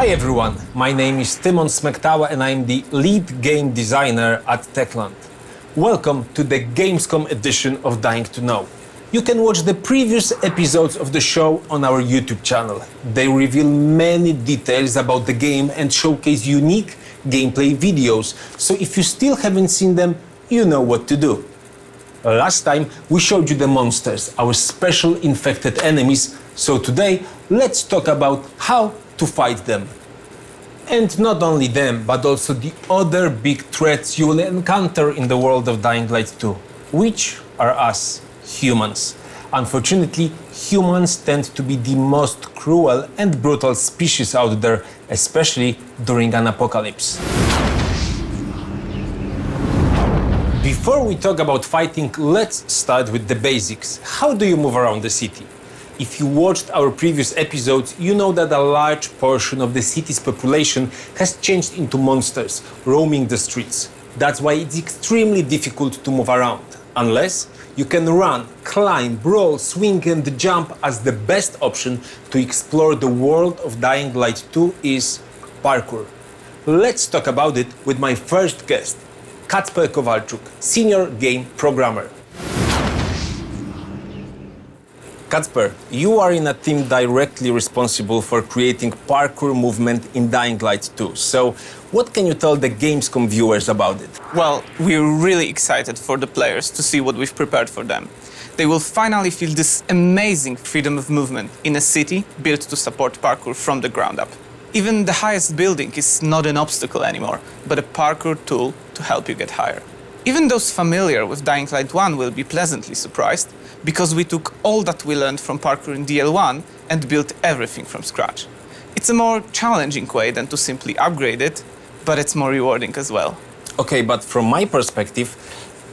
Hi everyone, my name is Tymon Smektawa and I'm the lead game designer at Techland. Welcome to the Gamescom edition of Dying to Know. You can watch the previous episodes of the show on our YouTube channel. They reveal many details about the game and showcase unique gameplay videos, so if you still haven't seen them, you know what to do. Last time we showed you the monsters, our special infected enemies, so today let's talk about how to fight them. And not only them, but also the other big threats you will encounter in the world of Dying Light 2, which are us, humans. Unfortunately, humans tend to be the most cruel and brutal species out there, especially during an apocalypse. Before we talk about fighting, let's start with the basics. How do you move around the city? If you watched our previous episodes, you know that a large portion of the city's population has changed into monsters, roaming the streets. That's why it's extremely difficult to move around, unless you can run, climb, brawl, swing and jump, as the best option to explore the world of Dying Light 2 is parkour. Let's talk about it with my first guest, Kacper Kowalczuk, senior game programmer. Kacper, you are in a team directly responsible for creating parkour movement in Dying Light 2. So, what can you tell the Gamescom viewers about it? Well, we're really excited for the players to see what we've prepared for them. They will finally feel this amazing freedom of movement in a city built to support parkour from the ground up. Even the highest building is not an obstacle anymore, but a parkour tool to help you get higher. Even those familiar with Dying Light 1 will be pleasantly surprised, because we took all that we learned from parkour in DL1 and built everything from scratch. It's a more challenging way than to simply upgrade it, but it's more rewarding as well. Okay, but from my perspective,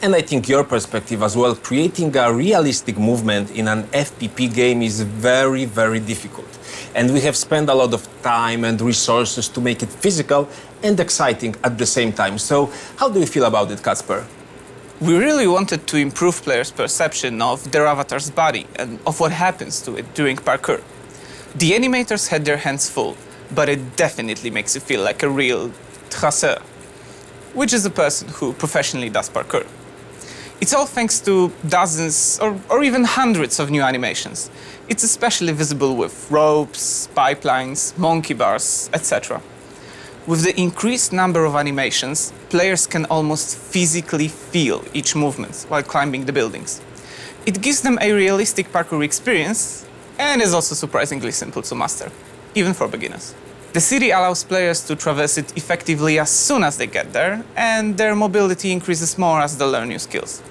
and I think your perspective as well, creating a realistic movement in an FPP game is very, very difficult. And we have spent a lot of time and resources to make it physical and exciting at the same time. So how do you feel about it, Kacper? We really wanted to improve players' perception of their avatar's body and of what happens to it during parkour. The animators had their hands full, but it definitely makes you feel like a real traceur, which is a person who professionally does parkour. It's all thanks to dozens or even hundreds of new animations. It's especially visible with ropes, pipelines, monkey bars, etc. With the increased number of animations, players can almost physically feel each movement while climbing the buildings. It gives them a realistic parkour experience and is also surprisingly simple to master, even for beginners. The city allows players to traverse it effectively as soon as they get there, and their mobility increases more as they learn new skills.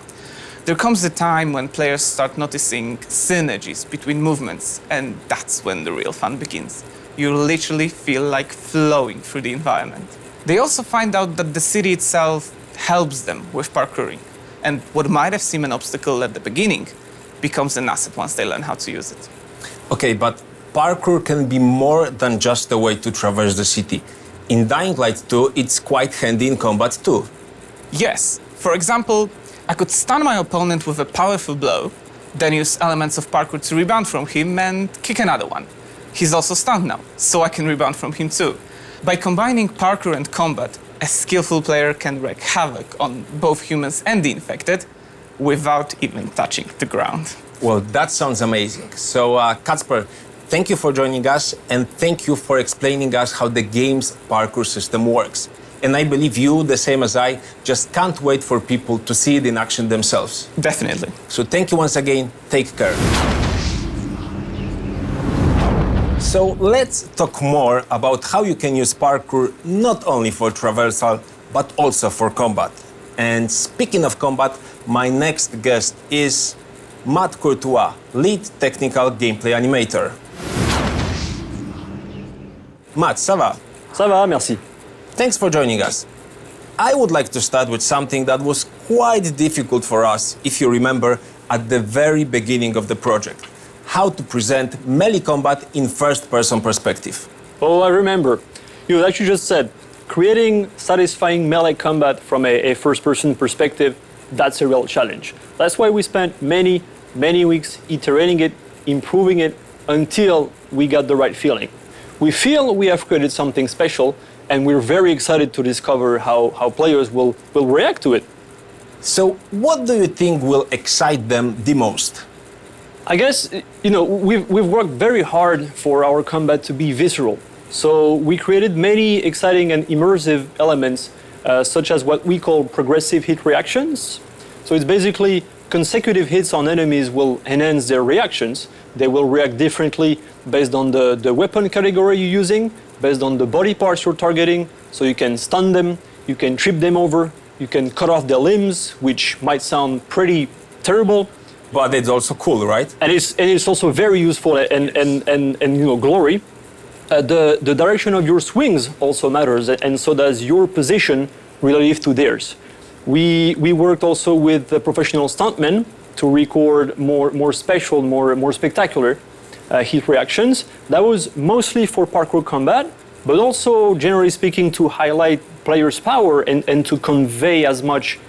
There comes a time when players start noticing synergies between movements, and that's when the real fun begins. You literally feel like flowing through the environment. They also find out that the city itself helps them with parkouring, and what might have seemed an obstacle at the beginning becomes an asset once they learn how to use it. Okay, but parkour can be more than just a way to traverse the city. In Dying Light 2, it's quite handy in combat too. Yes. For example, I could stun my opponent with a powerful blow, then use elements of parkour to rebound from him and kick another one. He's also stunned now, so I can rebound from him too. By combining parkour and combat, a skillful player can wreak havoc on both humans and the infected without even touching the ground. Well, that sounds amazing. So, Kacper, thank you for joining us, and thank you for explaining us how the game's parkour system works. And I believe you, the same as I, just can't wait for people to see it in action themselves. Definitely. So thank you once again. Take care. So let's talk more about how you can use parkour not only for traversal, but also for combat. And speaking of combat, my next guest is Matt Courtois, lead technical gameplay animator. Matt, ça va? Ça va, merci. Thanks for joining us. I would like to start with something that was quite difficult for us, if you remember, at the very beginning of the project. How to present melee combat in first-person perspective. Oh, I remember. You actually just said, creating satisfying melee combat from a first-person perspective, that's a real challenge. That's why we spent many weeks iterating it, improving it, until we got the right feeling. we feel we have created something special, and we're very excited to discover how players will react to it. So, what do you think will excite them the most? I guess, we've worked very hard for our combat to be visceral. So we created many exciting and immersive elements, such as what we call progressive hit reactions. So it's basically consecutive hits on enemies will enhance their reactions. They will react differently based on the weapon category you're using, based on the body parts you're targeting. So you can stun them, you can trip them over, you can cut off their limbs, which might sound pretty terrible. But it's also cool, right? And it's also very useful and glory. The direction of your swings also matters, and so does your position relative to theirs. We worked also with professional stuntmen to record more special, more spectacular hit reactions. That was mostly for parkour combat, but also generally speaking to highlight players' power and to convey as much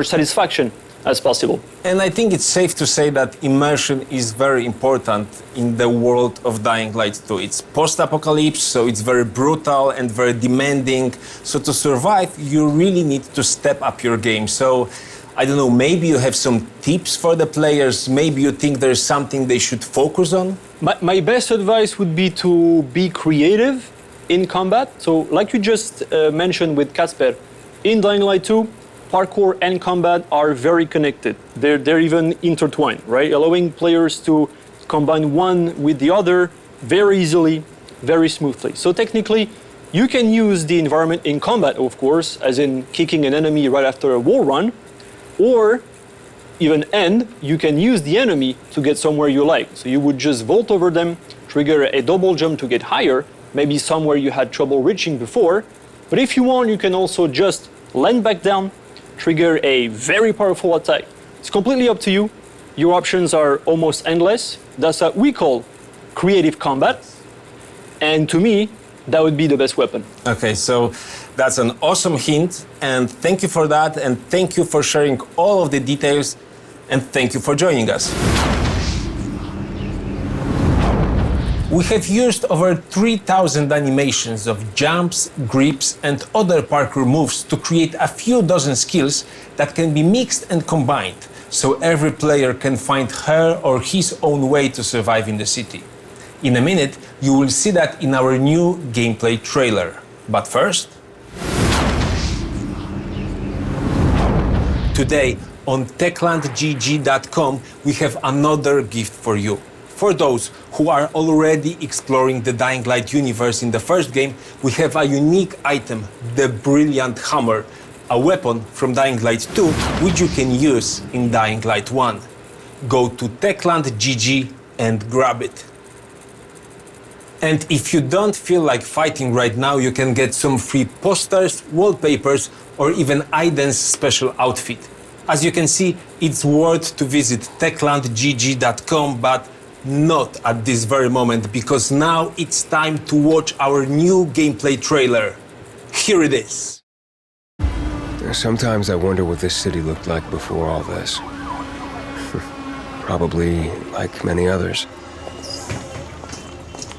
satisfaction as possible. And I think it's safe to say that immersion is very important in the world of Dying Light 2. It's post-apocalypse, so it's very brutal and very demanding. So to survive, you really need to step up your game. So, I don't know, maybe you have some tips for the players, maybe you think there's something they should focus on? My best advice would be to be creative in combat. So like you just mentioned with Casper, in Dying Light 2, parkour and combat are very connected. They're even intertwined, right? Allowing players to combine one with the other very easily, very smoothly. So technically, you can use the environment in combat, of course, as in kicking an enemy right after a wall run, or you can use the enemy to get somewhere you like. So you would just vault over them, trigger a double jump to get higher, maybe somewhere you had trouble reaching before. But if you want, you can also just land back down, trigger a very powerful attack. It's completely up to you. Your options are almost endless. That's what we call creative combat. And to me, that would be the best weapon. Okay, so that's an awesome hint, and thank you for that, and thank you for sharing all of the details, and thank you for joining us. We have used over 3,000 animations of jumps, grips, and other parkour moves to create a few dozen skills that can be mixed and combined, so every player can find her or his own way to survive in the city. In a minute, you will see that in our new gameplay trailer. But first, today on techlandgg.com, we have another gift for you. For those who are already exploring the Dying Light universe in the first game, we have a unique item, the Brilliant Hammer, a weapon from Dying Light 2, which you can use in Dying Light 1. Go to techlandgg and grab it. And if you don't feel like fighting right now, you can get some free posters, wallpapers, or even Aiden's special outfit. As you can see, it's worth to visit techlandgg.com, but not at this very moment, because now it's time to watch our new gameplay trailer. Here it is. Sometimes I wonder what this city looked like before all this. Probably like many others.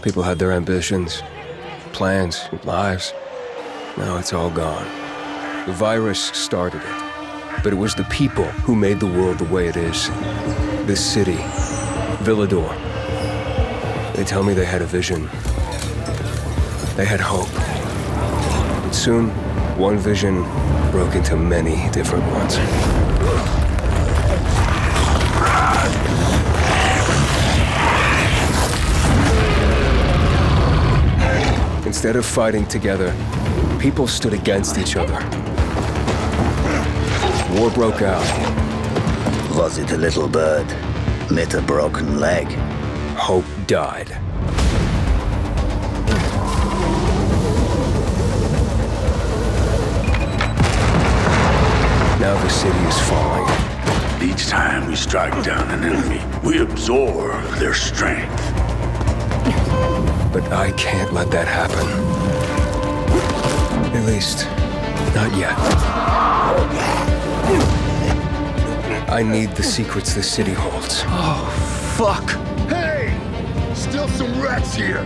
People had their ambitions, plans, lives. Now it's all gone. The virus started it, but it was the people who made the world the way it is. This city, Villedor. They tell me they had a vision. They had hope. But soon, one vision broke into many different ones. Instead of fighting together, people stood against each other. War broke out. Was it a little bird? Met a broken leg? Hope died. Now the city is falling. Each time we strike down an enemy, we absorb their strength. But I can't let that happen. At least, not yet. I need the secrets the city holds. Fuck. Hey! Still some rats here!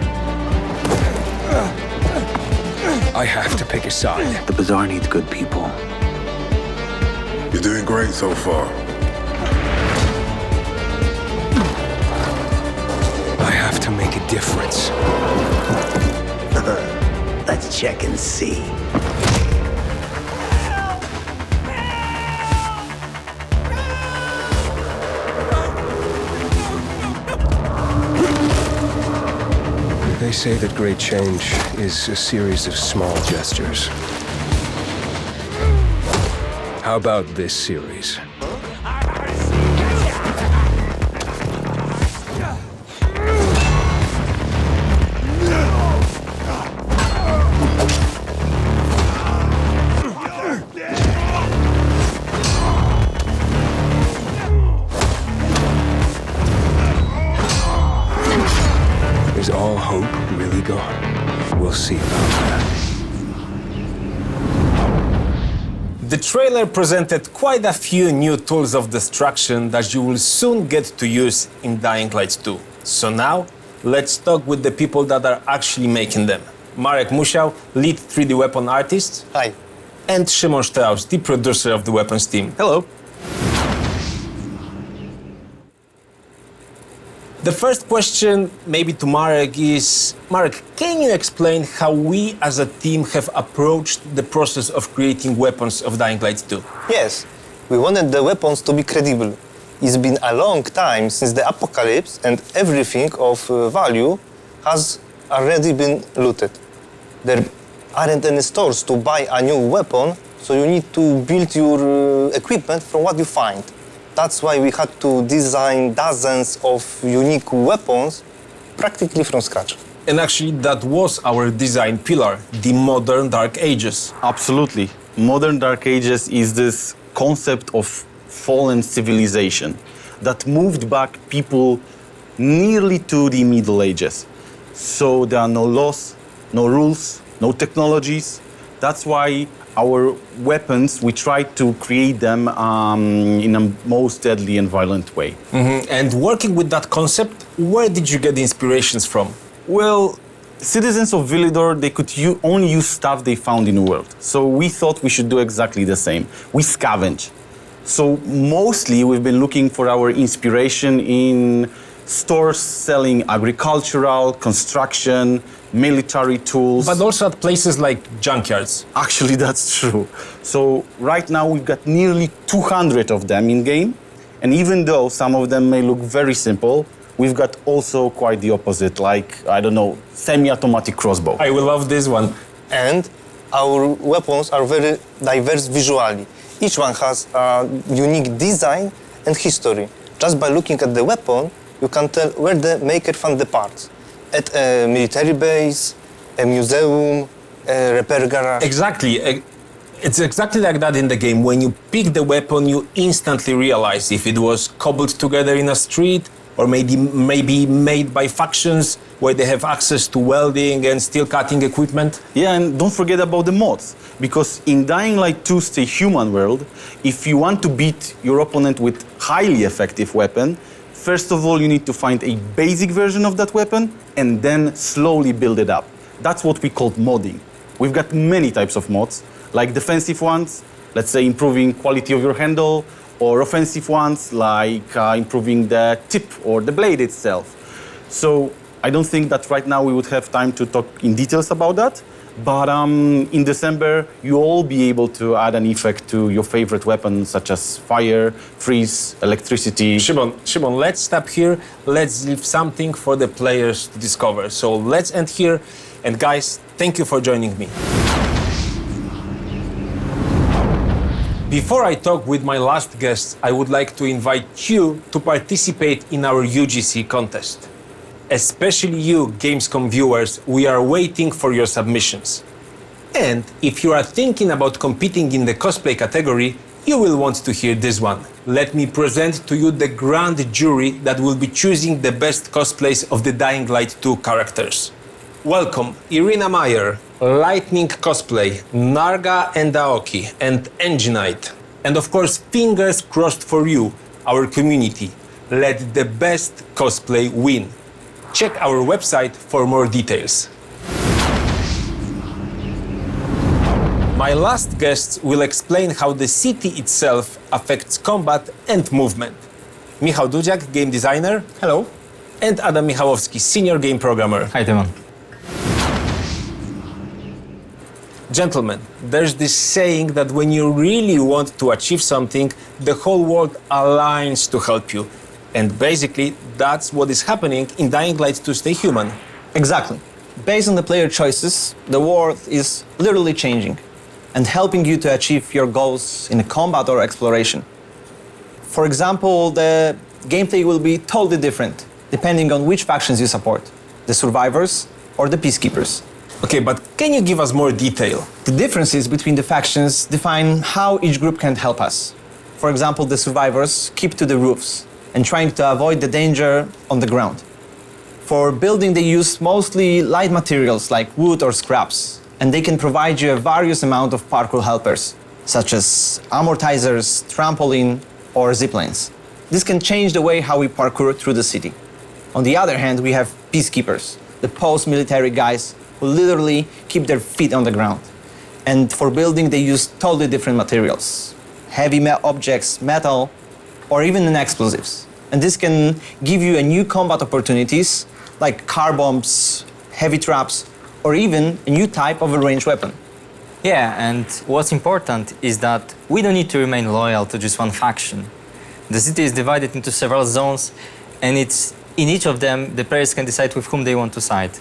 I have to pick a side. The Bazaar needs good people. You're doing great so far. I have to make a difference. Let's check and see. They say that great change is a series of small gestures. How about this series? Is all hope really gone? We'll see about that. The trailer presented quite a few new tools of destruction that you will soon get to use in Dying Light 2. So now, let's talk with the people that are actually making them. Marek Musiał, lead 3D weapon artist. Hi. And Szymon Strauss, the producer of the weapons team. Hello. The first question, maybe to Marek, is Marek, can you explain how we as a team have approached the process of creating weapons of Dying Light 2? Yes, we wanted the weapons to be credible. It's been a long time since the apocalypse and everything of value has already been looted. There aren't any stores to buy a new weapon, so you need to build your equipment from what you find. That's why we had to design dozens of unique weapons practically from scratch. And actually, that was our design pillar, the modern Dark Ages. Absolutely. Modern Dark Ages is this concept of fallen civilization that moved back people nearly to the Middle Ages. So there are no laws, no rules, no technologies. That's why our weapons, we try to create them in a most deadly and violent way. And working with that concept, where did you get the inspirations from? Well, citizens of Villedor, they could only use stuff they found in the world. So we thought we should do exactly the same. We scavenge. So mostly we've been looking for our inspiration in stores selling agricultural, construction, military tools. But also at places like junkyards. Actually, that's true. So right now we've got nearly 200 of them in game. And even though some of them may look very simple, we've got also quite the opposite, like, I don't know, semi-automatic crossbow. I will love this one. And our weapons are very diverse visually. Each one has a unique design and history. Just by looking at the weapon, you can tell where the maker found the parts. At a military base, a museum, a repair garage. Exactly. It's exactly like that in the game. When you pick the weapon, you instantly realize if it was cobbled together in a street or maybe made by factions where they have access to welding and steel cutting equipment. Yeah, and don't forget about the mods, because in Dying Light 2 Stay Human world, if you want to beat your opponent with highly effective weapon, first of all, you need to find a basic version of that weapon and then slowly build it up. That's what we call modding. We've got many types of mods, like defensive ones, let's say improving quality of your handle, or offensive ones, like improving the tip or the blade itself. So I don't think that right now we would have time to talk in details about that, but in December, you'll all be able to add an effect to your favorite weapons, such as fire, freeze, electricity. Shimon, let's stop here. Let's leave something for the players to discover. So let's end here. And guys, thank you for joining me. Before I talk with my last guests, I would like to invite you to participate in our UGC contest. Especially you, Gamescom viewers, we are waiting for your submissions. And if you are thinking about competing in the cosplay category, you will want to hear this one. Let me present to you the grand jury that will be choosing the best cosplays of the Dying Light 2 characters. Welcome, Irina Meyer, Lightning Cosplay, Narga and Aoki, and Enginite. And of course, fingers crossed for you, our community. Let the best cosplay win. Check our website for more details. My last guests will explain how the city itself affects combat and movement. Michał Dudziak, game designer. Hello. And Adam Michałowski, senior game programmer. Hi, Timon. Gentlemen, there's this saying that when you really want to achieve something, the whole world aligns to help you. And basically, that's what is happening in Dying Light 2 Stay Human. Exactly. Based on the player choices, the world is literally changing and helping you to achieve your goals in combat or exploration. For example, the gameplay will be totally different depending on which factions you support, the survivors or the peacekeepers. Okay, but can you give us more detail? The differences between the factions define how each group can help us. For example, the survivors keep to the roofs and trying to avoid the danger on the ground. For building, they use mostly light materials like wood or scraps, and they can provide you a various amount of parkour helpers, such as amortizers, trampoline, or ziplines. This can change the way how we parkour through the city. On the other hand, we have peacekeepers, the post-military guys who literally keep their feet on the ground. And for building, they use totally different materials. Heavy objects, metal, or even explosives. And this can give you a new combat opportunities like car bombs, heavy traps, or even a new type of a ranged weapon. Yeah, and what's important is that we don't need to remain loyal to just one faction. The city is divided into several zones, and in each of them, the players can decide with whom they want to side.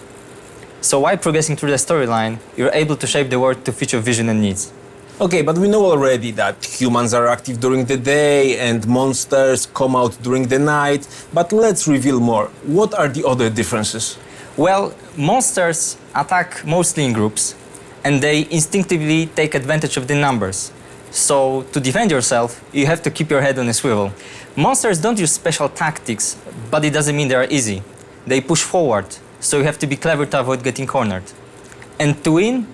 So while progressing through the storyline, you're able to shape the world to fit your vision and needs. Okay, but we know already that humans are active during the day and monsters come out during the night. But let's reveal more. What are the other differences? Well, monsters attack mostly in groups, and they instinctively take advantage of the numbers. So to defend yourself, you have to keep your head on a swivel. Monsters don't use special tactics, but it doesn't mean they are easy. They push forward, so you have to be clever to avoid getting cornered. And to win,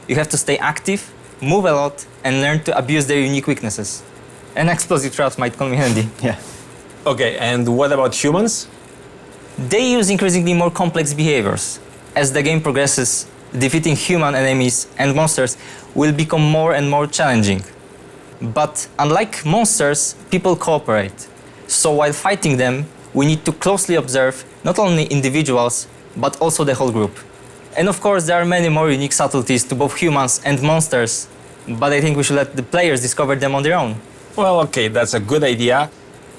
you have to stay active, move a lot, and learn to abuse their unique weaknesses. And explosive traps might come in handy. Yeah. Okay, and what about humans? They use increasingly more complex behaviors. As the game progresses, defeating human enemies and monsters will become more and more challenging. But unlike monsters, people cooperate. So while fighting them, we need to closely observe not only individuals, but also the whole group. And of course, there are many more unique subtleties to both humans and monsters, but I think we should let the players discover them on their own. Well, okay, that's a good idea,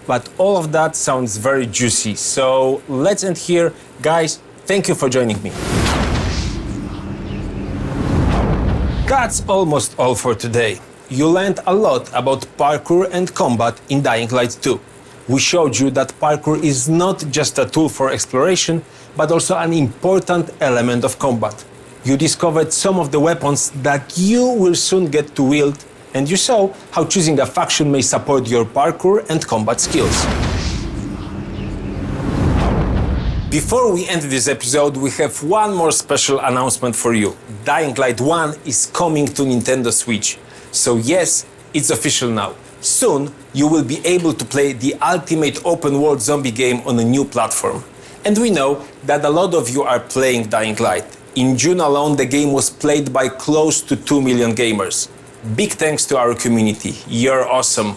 but all of that sounds very juicy. So let's end here. Guys, thank you for joining me. That's almost all for today. You learned a lot about parkour and combat in Dying Light 2. We showed you that parkour is not just a tool for exploration, but also an important element of combat. You discovered some of the weapons that you will soon get to wield, and you saw how choosing a faction may support your parkour and combat skills. Before we end this episode, we have one more special announcement for you. Dying Light 1 is coming to Nintendo Switch. So yes, it's official now. Soon, you will be able to play the ultimate open-world zombie game on a new platform. And we know that a lot of you are playing Dying Light. In June alone, the game was played by close to 2 million gamers. Big thanks to our community. You're awesome.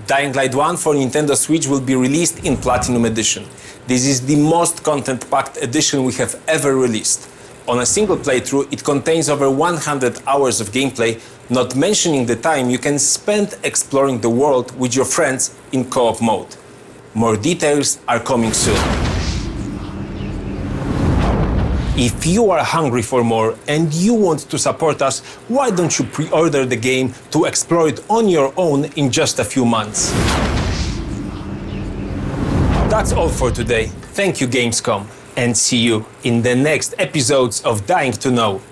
Dying Light 1 for Nintendo Switch will be released in Platinum Edition. This is the most content-packed edition we have ever released. On a single playthrough, it contains over 100 hours of gameplay, not mentioning the time you can spend exploring the world with your friends in co-op mode. More details are coming soon. If you are hungry for more and you want to support us, why don't you pre-order the game to explore it on your own in just a few months? That's all for today. Thank you, Gamescom, and see you in the next episodes of Dying to Know.